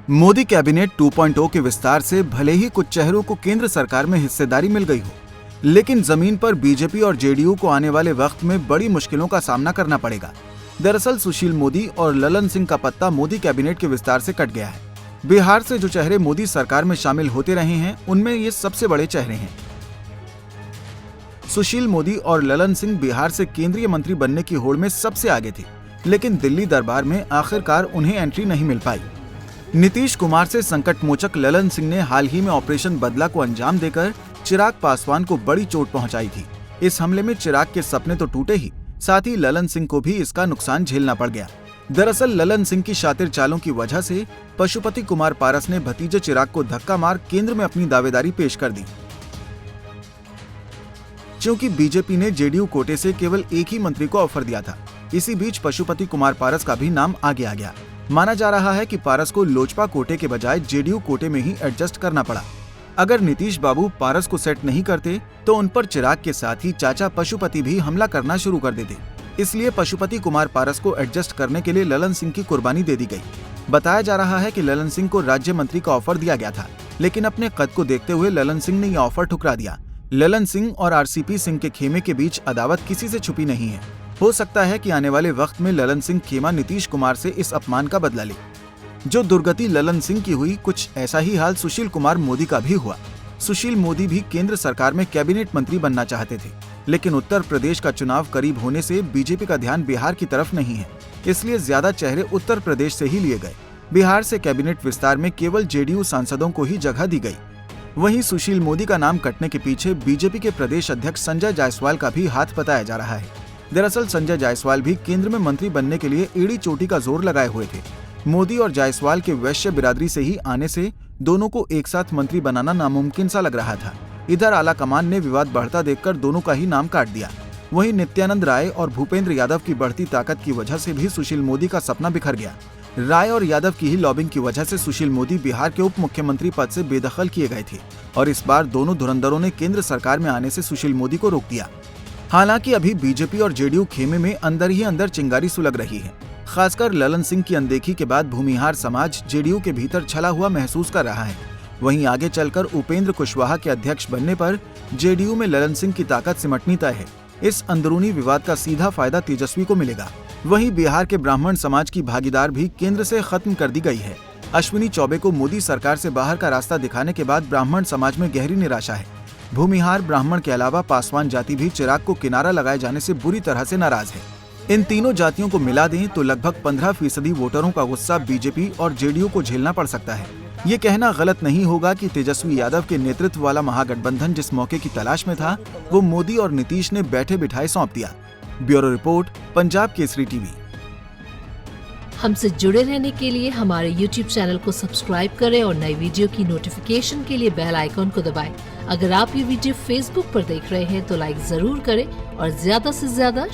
Modi cabinet 2.0 के विस्तार से भले ही कुछ चेहरों को केंद्र सरकार में हिस्सेदारी मिल गई हो, लेकिन जमीन पर बीजेपी और जेडीयू को आने वाले वक्त में बड़ी मुश्किलों का सामना करना पड़ेगा। दरअसल सुशील मोदी और ललन सिंह का पत्ता मोदी कैबिनेट के विस्तार से कट गया है। बिहार से जो चेहरे मोदी सरकार में शामिल होते रहे हैं, उनमें ये सबसे बड़े चेहरे हैं। सुशील मोदी और ललन सिंह बिहार से केंद्रीय मंत्री बनने की होड़ में सबसे आगे थे, लेकिन दिल्ली दरबार में आखिरकार उन्हें एंट्री नहीं मिल पाई। नीतीश कुमार से संकट मोचक ललन सिंह ने हाल ही में ऑपरेशन बदला को अंजाम देकर चिराग पासवान को बड़ी चोट पहुंचाई थी। इस हमले में चिराग के सपने तो टूटे ही, साथ ही ललन सिंह को भी इसका नुकसान झेलना पड़ गया। दरअसल ललन सिंह की शातिर चालों की वजह से पशुपति कुमार पारस ने भतीजे चिराग को धक्का मार केंद्र में अपनी दावेदारी पेश कर दी। क्योंकि बीजेपी ने जेडीयू कोटे से केवल एक ही मंत्री को ऑफर दिया था, इसी बीच पशुपति कुमार पारस का भी नाम आगे आ गया। माना जा रहा है कि पारस को लोजपा कोटे के बजाय जेडीयू कोटे में ही एडजस्ट करना पड़ा। अगर नीतीश बाबू पारस को सेट नहीं करते तो उन पर चिराग के साथ ही चाचा पशुपति भी हमला करना शुरू कर देते। इसलिए पशुपति कुमार पारस को एडजस्ट करने के लिए ललन सिंह की कुर्बानी दे दी गई। बताया जा रहा है कि ललन सिंह को राज्य मंत्री का ऑफर दिया गया था, लेकिन अपने कद को देखते हुए ललन सिंह ने यह ऑफर ठुकरा दिया। ललन सिंह और आरसीपी सिंह के खेमे के बीच अदावत किसी से छुपी नहीं है। हो सकता है कि आने वाले वक्त में ललन सिंह खेमा नीतीश कुमार से इस अपमान का बदला ले। जो दुर्गति ललन सिंह की हुई, कुछ ऐसा ही हाल सुशील कुमार मोदी का भी हुआ। सुशील मोदी भी केंद्र सरकार में कैबिनेट मंत्री बनना चाहते थे, लेकिन उत्तर प्रदेश का चुनाव करीब होने से बीजेपी का ध्यान बिहार की तरफ नहीं है, इसलिए ज्यादा चेहरे उत्तर प्रदेश से ही लिए गए। बिहार से कैबिनेट विस्तार में केवल जेडीयू सांसदों को ही जगह दी गई। वहीं सुशील मोदी का नाम कटने के पीछे बीजेपी के प्रदेश अध्यक्ष संजय जायसवाल का भी हाथ बताया जा रहा है। दरअसल संजय जायसवाल भी केंद्र में मंत्री बनने के लिए एड़ी चोटी का जोर लगाए हुए थे। मोदी और जायसवाल के वैश्य बिरादरी से ही आने से दोनों को एक साथ मंत्री बनाना नामुमकिन सा लग रहा था। इधर आला कमान ने विवाद बढ़ता देखकर दोनों का ही नाम काट दिया। वहीं नित्यानंद राय और भूपेंद्र यादव की बढ़ती ताकत की वजह से भी सुशील मोदी का सपना बिखर गया। राय और यादव की ही लॉबिंग की वजह से सुशील मोदी बिहार के उप मुख्यमंत्री पद से बेदखल किए गए थे, और इस बार दोनों धुरंधरों ने केंद्र सरकार में आने से सुशील मोदी को रोक दिया। हालांकि अभी बीजेपी और जेडीयू खेमे में अंदर ही अंदर चिंगारी सुलग रही है। खासकर ललन सिंह की अनदेखी के बाद भूमिहार समाज जेडीयू के भीतर छला हुआ महसूस कर रहा है। वहीं आगे चलकर उपेंद्र कुशवाहा के अध्यक्ष बनने पर जेडीयू में ललन सिंह की ताकत सिमटनी तय है। इस अंदरूनी विवाद का सीधा फायदा तेजस्वी को मिलेगा। वहीं बिहार के ब्राह्मण समाज की भागीदार भी केंद्र से खत्म कर दी गई है। अश्विनी चौबे को मोदी सरकार से बाहर का रास्ता दिखाने के बाद ब्राह्मण समाज में गहरी निराशा है। भूमिहार ब्राह्मण के अलावा पासवान जाति भी चिराग को किनारा लगाए जाने से बुरी तरह से नाराज है। इन तीनों जातियों को मिला दें तो लगभग 15% वोटरों का गुस्सा बीजेपी और जेडीयू को झेलना पड़ सकता है। ये कहना गलत नहीं होगा कि तेजस्वी यादव के नेतृत्व वाला महागठबंधन जिस मौके की तलाश में था, वो मोदी और नीतीश ने बैठे बिठाए सौंप दिया। Bureau report, Punjab Kesari TV. हमसे जुड़े रहने के लिए हमारे YouTube चैनल को सब्सक्राइब करें और नई वीडियो की नोटिफिकेशन के लिए बेल आइकॉन को दबाएं। अगर आप ये वीडियो Facebook पर देख रहे हैं तो लाइक जरूर करें और ज्यादा से ज्यादा